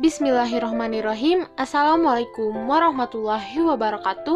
Bismillahirrahmanirrahim. Assalamualaikum warahmatullahi wabarakatuh.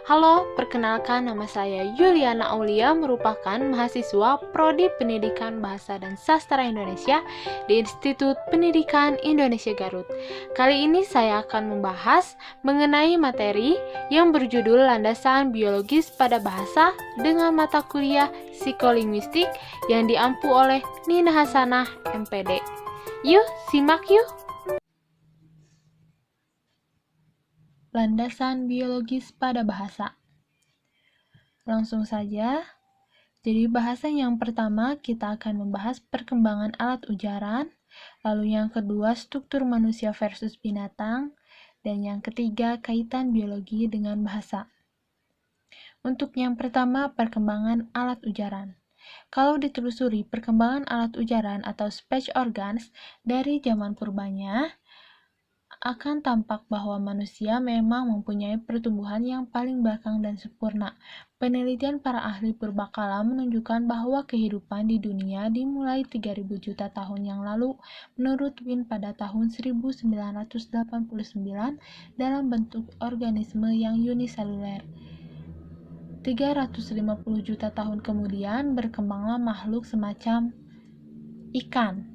Halo, perkenalkan nama saya Yuliana Aulia, merupakan mahasiswa Prodi Pendidikan Bahasa dan Sastra Indonesia di Institut Pendidikan Indonesia Garut. Kali ini saya akan membahas mengenai materi yang berjudul Landasan Biologis pada Bahasa dengan mata kuliah Psikolinguistik yang diampu oleh Nina Hasanah, MPD. Yuk, simak yuk! Landasan biologis pada bahasa. Langsung saja. Jadi bahasa yang pertama kita akan membahas perkembangan alat ujaran, lalu yang kedua struktur manusia versus binatang, dan yang ketiga kaitan biologi dengan bahasa. Untuk yang pertama, perkembangan alat ujaran. Kalau ditelusuri perkembangan alat ujaran atau speech organs dari zaman purbanya, akan tampak bahwa manusia memang mempunyai pertumbuhan yang paling belakang dan sempurna. Penelitian para ahli purbakala menunjukkan bahwa kehidupan di dunia dimulai 3000 juta tahun yang lalu menurut Wien pada tahun 1989 dalam bentuk organisme yang uniseluler. 350 juta tahun kemudian berkembanglah makhluk semacam ikan,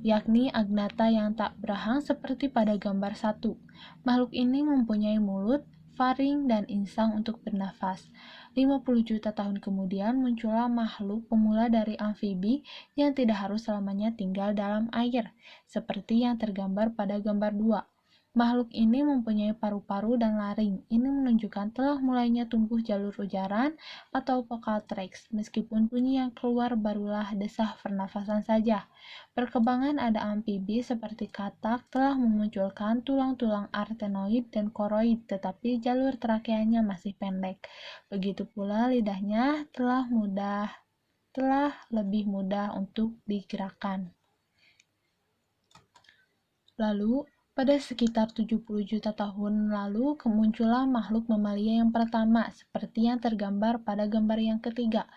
yakni agnatha yang tak berahang seperti pada gambar 1. Makhluk ini mempunyai mulut, faring, dan insang untuk bernafas. 50 juta tahun kemudian muncullah makhluk pemula dari amfibi yang tidak harus selamanya tinggal dalam air, seperti yang tergambar pada gambar 2. Makhluk ini mempunyai paru-paru dan laring. Ini menunjukkan telah mulainya tumbuh jalur ujaran atau vocal tracts, meskipun bunyi yang keluar barulah desah pernafasan saja. Perkembangan ada amfibi seperti katak telah memunculkan tulang-tulang artenoid dan koroid, tetapi jalur trakeanya masih pendek. Begitu pula lidahnya telah lebih mudah untuk digerakkan. Lalu, pada sekitar 70 juta tahun lalu, kemunculan makhluk mamalia yang pertama, seperti yang tergambar pada gambar yang ketiga.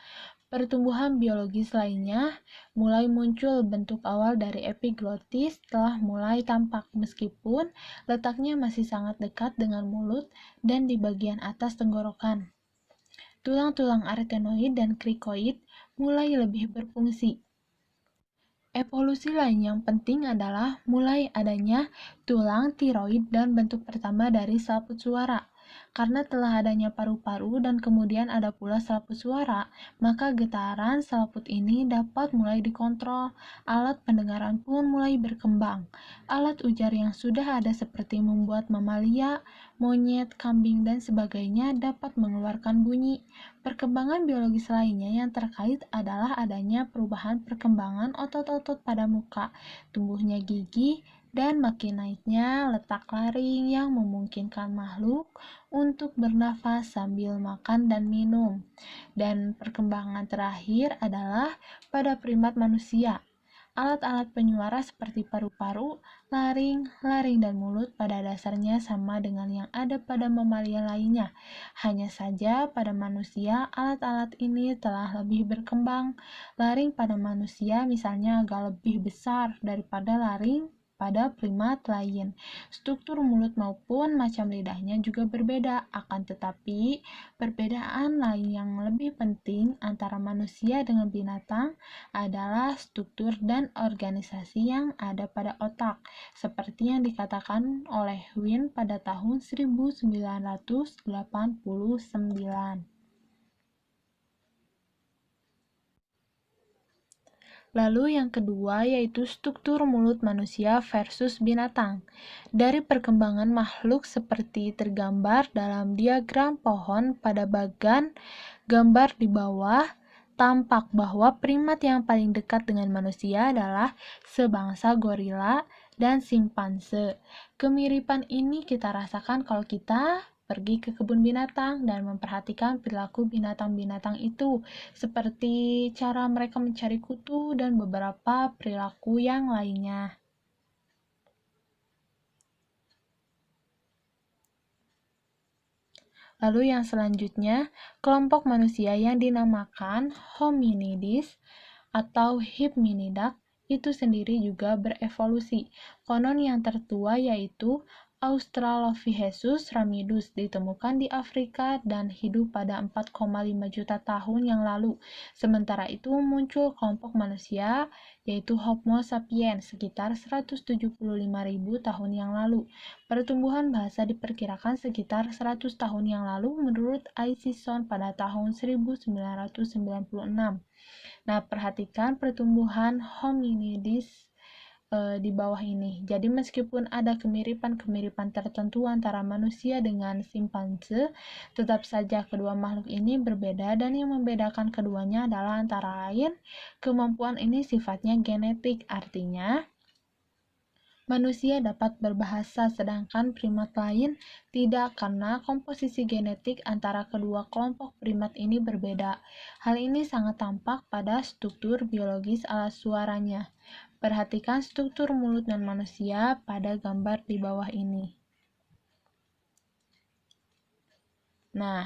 Pertumbuhan biologis lainnya mulai muncul. Bentuk awal dari epiglotis telah mulai tampak, meskipun letaknya masih sangat dekat dengan mulut dan di bagian atas tenggorokan. Tulang-tulang artenoid dan krikoid mulai lebih berfungsi. Evolusi lain yang penting adalah mulai adanya tulang tiroid dan bentuk pertama dari selaput suara. Karena telah adanya paru-paru dan kemudian ada pula selaput suara, maka getaran selaput ini dapat mulai dikontrol. Alat pendengaran pun mulai berkembang. Alat ujar yang sudah ada seperti membuat mamalia, monyet, kambing, dan sebagainya dapat mengeluarkan bunyi. Perkembangan biologis lainnya yang terkait adalah adanya perubahan perkembangan otot-otot pada muka, tumbuhnya gigi, dan makin naiknya letak laring yang memungkinkan makhluk untuk bernafas sambil makan dan minum. Dan perkembangan terakhir adalah pada primat manusia. Alat-alat penyuara seperti paru-paru, laring, dan mulut pada dasarnya sama dengan yang ada pada mamalia lainnya. Hanya saja pada manusia, alat-alat ini telah lebih berkembang. Laring pada manusia misalnya agak lebih besar daripada laring pada primat lain. Struktur mulut maupun macam lidahnya juga berbeda, akan tetapi perbedaan lain yang lebih penting antara manusia dengan binatang adalah struktur dan organisasi yang ada pada otak, seperti yang dikatakan oleh Wien pada tahun 1989. Lalu yang kedua yaitu struktur mulut manusia versus binatang. Dari perkembangan makhluk seperti tergambar dalam diagram pohon pada bagian gambar di bawah, tampak bahwa primat yang paling dekat dengan manusia adalah sebangsa gorila dan simpanse. Kemiripan ini kita rasakan kalau kita pergi ke kebun binatang dan memperhatikan perilaku binatang-binatang itu, seperti cara mereka mencari kutu dan beberapa perilaku yang lainnya. Lalu yang selanjutnya, kelompok manusia yang dinamakan hominidis atau hipminidae itu sendiri juga berevolusi. Konon yang tertua yaitu Australopithecus ramidus ditemukan di Afrika dan hidup pada 4,5 juta tahun yang lalu. Sementara itu muncul kelompok manusia yaitu Homo sapiens sekitar 175.000 tahun yang lalu. Pertumbuhan bahasa diperkirakan sekitar 100 tahun yang lalu menurut Aitchison pada tahun 1996. Nah, perhatikan pertumbuhan hominidis di bawah ini. Jadi meskipun ada kemiripan-kemiripan tertentu antara manusia dengan simpanse, tetap saja kedua makhluk ini berbeda dan yang membedakan keduanya adalah antara lain kemampuan ini sifatnya genetik, artinya manusia dapat berbahasa sedangkan primat lain tidak karena komposisi genetik antara kedua kelompok primat ini berbeda. Hal ini sangat tampak pada struktur biologis alat suaranya. Perhatikan struktur mulut non manusia pada gambar di bawah ini. Nah,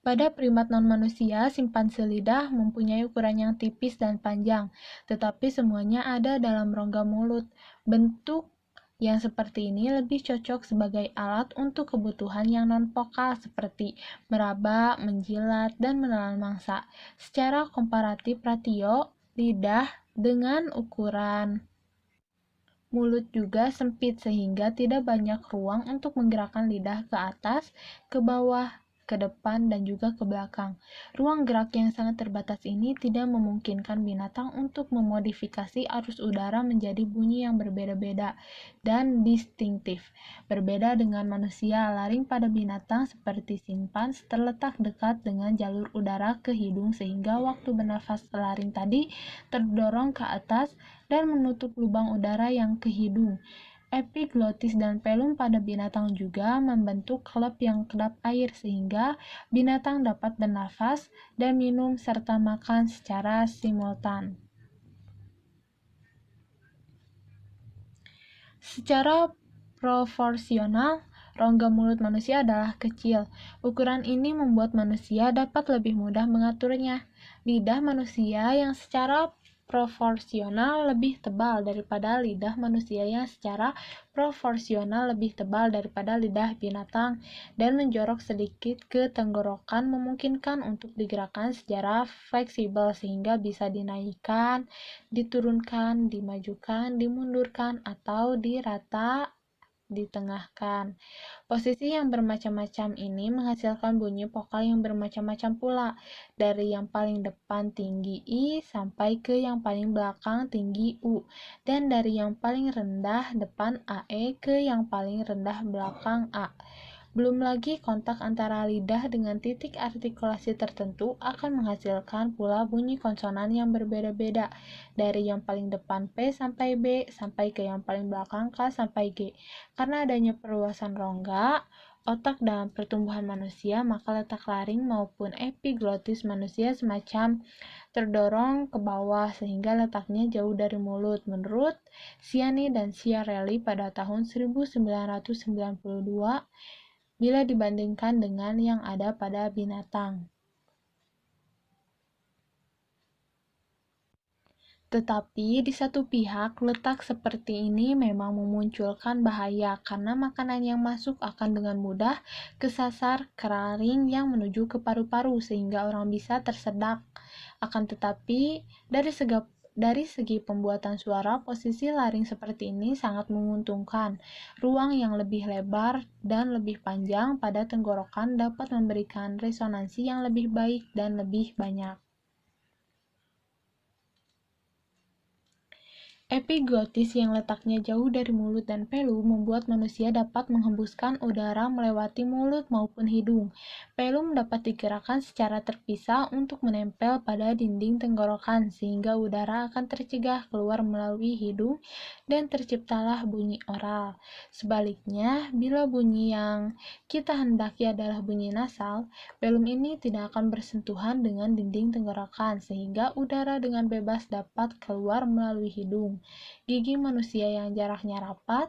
pada primat non-manusia, simpanse lidah mempunyai ukuran yang tipis dan panjang, tetapi semuanya ada dalam rongga mulut. Bentuk yang seperti ini lebih cocok sebagai alat untuk kebutuhan yang non-vokal seperti meraba, menjilat, dan menelan mangsa. Secara komparatif ratio lidah dengan ukuran mulut juga sempit sehingga tidak banyak ruang untuk menggerakkan lidah ke atas, ke bawah, ke depan, dan juga ke belakang. Ruang gerak yang sangat terbatas ini tidak memungkinkan binatang untuk memodifikasi arus udara menjadi bunyi yang berbeda-beda dan distintif. Berbeda dengan manusia, laring pada binatang seperti simpans terletak dekat dengan jalur udara ke hidung sehingga waktu bernafas laring tadi terdorong ke atas dan menutup lubang udara yang ke hidung. Epiglotis dan pelum pada binatang juga membentuk klep yang kedap air sehingga binatang dapat bernafas dan minum serta makan secara simultan. Secara proporsional, rongga mulut manusia adalah kecil. Ukuran ini membuat manusia dapat lebih mudah mengaturnya. Lidah manusia yang secara proporsional lebih tebal daripada lidah manusia yang secara proporsional lebih tebal daripada lidah binatang dan menjorok sedikit ke tenggorokan memungkinkan untuk digerakkan secara fleksibel sehingga bisa dinaikkan, diturunkan, dimajukan, dimundurkan, atau ditengahkan. Posisi yang bermacam-macam ini menghasilkan bunyi vokal yang bermacam-macam pula, dari yang paling depan tinggi I sampai ke yang paling belakang tinggi U, dan dari yang paling rendah depan AE ke yang paling rendah belakang A. Belum lagi kontak antara lidah dengan titik artikulasi tertentu akan menghasilkan pula bunyi konsonan yang berbeda-beda, dari yang paling depan P sampai B, sampai ke yang paling belakang K sampai G. Karena adanya perluasan rongga otak dalam pertumbuhan manusia, maka letak laring maupun epiglotis manusia semacam terdorong ke bawah sehingga letaknya jauh dari mulut. Menurut Ciani dan Ciarelli pada tahun 1992, bila dibandingkan dengan yang ada pada binatang. Tetapi di satu pihak, letak seperti ini memang memunculkan bahaya karena makanan yang masuk akan dengan mudah kesasar ke laring yang menuju ke paru-paru sehingga orang bisa tersedak. Akan tetapi, dari segi pembuatan suara, posisi laring seperti ini sangat menguntungkan. Ruang yang lebih lebar dan lebih panjang pada tenggorokan dapat memberikan resonansi yang lebih baik dan lebih banyak. Epiglotis yang letaknya jauh dari mulut dan pelu membuat manusia dapat menghembuskan udara melewati mulut maupun hidung. Pelum dapat digerakkan secara terpisah untuk menempel pada dinding tenggorokan sehingga udara akan tercegah keluar melalui hidung dan terciptalah bunyi oral. Sebaliknya, bila bunyi yang kita hendaki adalah bunyi nasal, pelum ini tidak akan bersentuhan dengan dinding tenggorokan sehingga udara dengan bebas dapat keluar melalui hidung. Gigi manusia yang jaraknya rapat,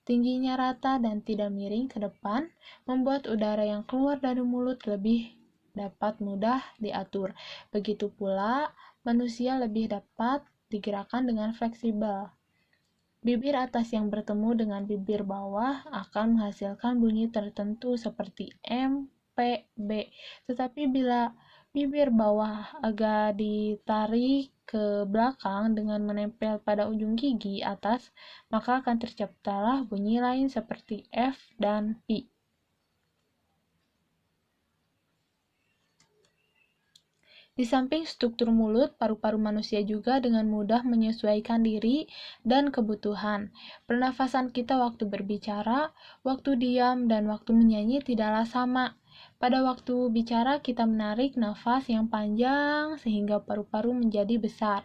tingginya rata dan tidak miring ke depan, membuat udara yang keluar dari mulut lebih dapat mudah diatur. Begitu pula, manusia lebih dapat digerakkan dengan fleksibel. Bibir atas yang bertemu dengan bibir bawah akan menghasilkan bunyi tertentu seperti M, P, B. Tetapi bila bibir bawah agak ditarik ke belakang dengan menempel pada ujung gigi atas, maka akan terciptalah bunyi lain seperti F dan P. Di samping struktur mulut, paru-paru manusia juga dengan mudah menyesuaikan diri dan kebutuhan. Pernafasan kita waktu berbicara, waktu diam, dan waktu menyanyi tidaklah sama. Pada waktu bicara, kita menarik nafas yang panjang sehingga paru-paru menjadi besar.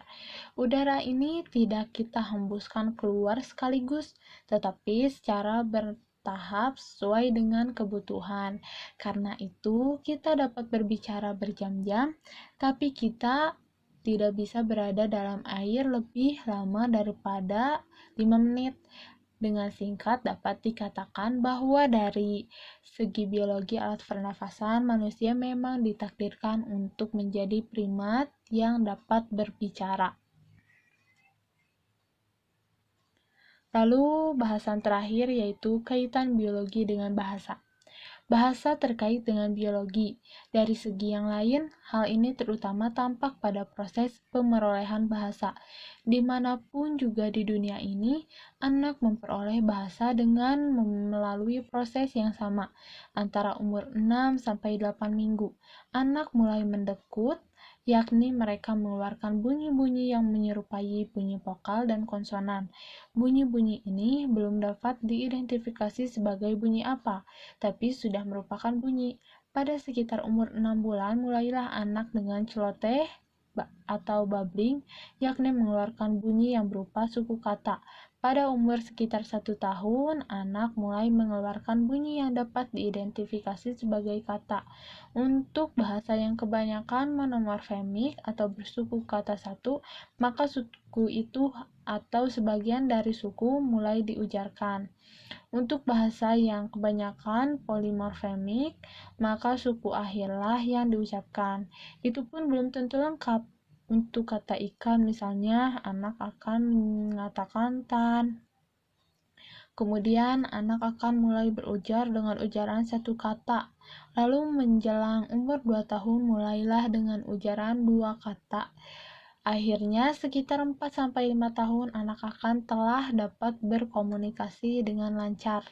Udara ini tidak kita hembuskan keluar sekaligus, tetapi secara bertahap sesuai dengan kebutuhan. Karena itu, kita dapat berbicara berjam-jam, tapi kita tidak bisa berada dalam air lebih lama daripada 5 menit. Dengan singkat dapat dikatakan bahwa dari segi biologi alat pernafasan, manusia memang ditakdirkan untuk menjadi primat yang dapat berbicara. Lalu bahasan terakhir yaitu kaitan biologi dengan bahasa. Bahasa terkait dengan biologi. Dari segi yang lain, hal ini terutama tampak pada proses pemerolehan bahasa. Dimanapun juga di dunia ini, anak memperoleh bahasa dengan melalui proses yang sama. Antara umur 6-8 minggu, anak mulai mendekut, yakni mereka mengeluarkan bunyi-bunyi yang menyerupai bunyi vokal dan konsonan. Bunyi-bunyi ini belum dapat diidentifikasi sebagai bunyi apa, tapi sudah merupakan bunyi. Pada sekitar umur 6 bulan, mulailah anak dengan celoteh atau babbling, yakni mengeluarkan bunyi yang berupa suku kata. Pada umur sekitar 1 tahun, anak mulai mengeluarkan bunyi yang dapat diidentifikasi sebagai kata. Untuk bahasa yang kebanyakan monomorfemik atau bersuku kata satu, maka suku itu atau sebagian dari suku mulai diujarkan. Untuk bahasa yang kebanyakan polimorfemik, maka suku akhirlah yang diucapkan. Itu pun belum tentu lengkap. Untuk kata ikan misalnya, anak akan mengatakan tan. Kemudian anak akan mulai berujar dengan ujaran satu kata. Lalu menjelang umur 2 tahun mulailah dengan ujaran 2 kata. Akhirnya sekitar 4-5 tahun anak akan telah dapat berkomunikasi dengan lancar.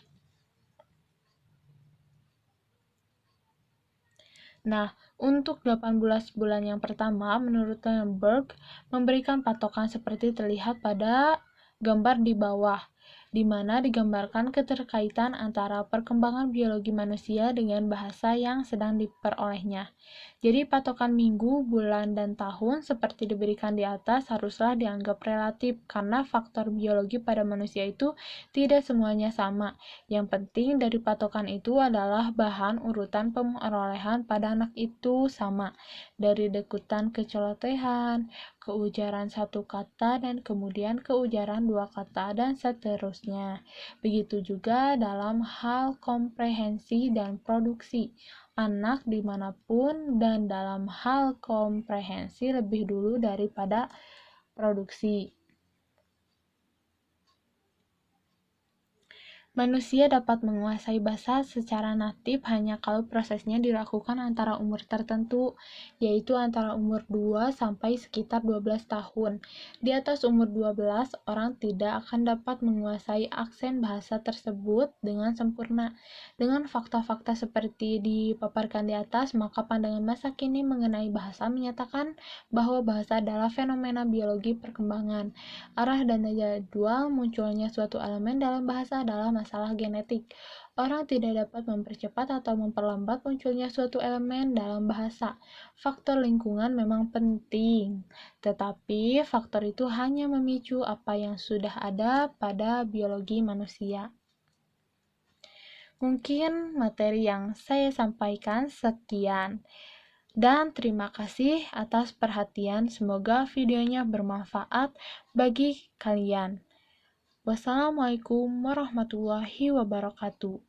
Nah, untuk 18 bulan yang pertama, menurut Sternberg, memberikan patokan seperti terlihat pada gambar di bawah, di mana digambarkan keterkaitan antara perkembangan biologi manusia dengan bahasa yang sedang diperolehnya. Jadi patokan minggu, bulan, dan tahun seperti diberikan di atas haruslah dianggap relatif karena faktor biologi pada manusia itu tidak semuanya sama. Yang penting dari patokan itu adalah bahan urutan pemerolehan pada anak itu sama. Dari dekutan ke celotehan, ke ujaran satu kata, dan kemudian ke ujaran 2 kata, dan seterusnya. Begitu juga dalam hal komprehensi dan produksi. Anak dimanapun dan dalam hal komprehensi lebih dulu daripada produksi. Manusia dapat menguasai bahasa secara natif hanya kalau prosesnya dilakukan antara umur tertentu, yaitu antara umur 2 sampai sekitar 12 tahun. Di atas umur 12, orang tidak akan dapat menguasai aksen bahasa tersebut dengan sempurna. Dengan fakta-fakta seperti dipaparkan di atas, maka pandangan masa kini mengenai bahasa menyatakan bahwa bahasa adalah fenomena biologi perkembangan. Arah dan jadwal munculnya suatu elemen dalam bahasa adalah masalah genetik. Orang tidak dapat mempercepat atau memperlambat munculnya suatu elemen dalam bahasa. Faktor lingkungan memang penting, tetapi faktor itu hanya memicu apa yang sudah ada pada biologi manusia. Mungkin materi yang saya sampaikan sekian. Dan terima kasih atas perhatian. Semoga videonya bermanfaat bagi kalian. Wassalamualaikum warahmatullahi wabarakatuh.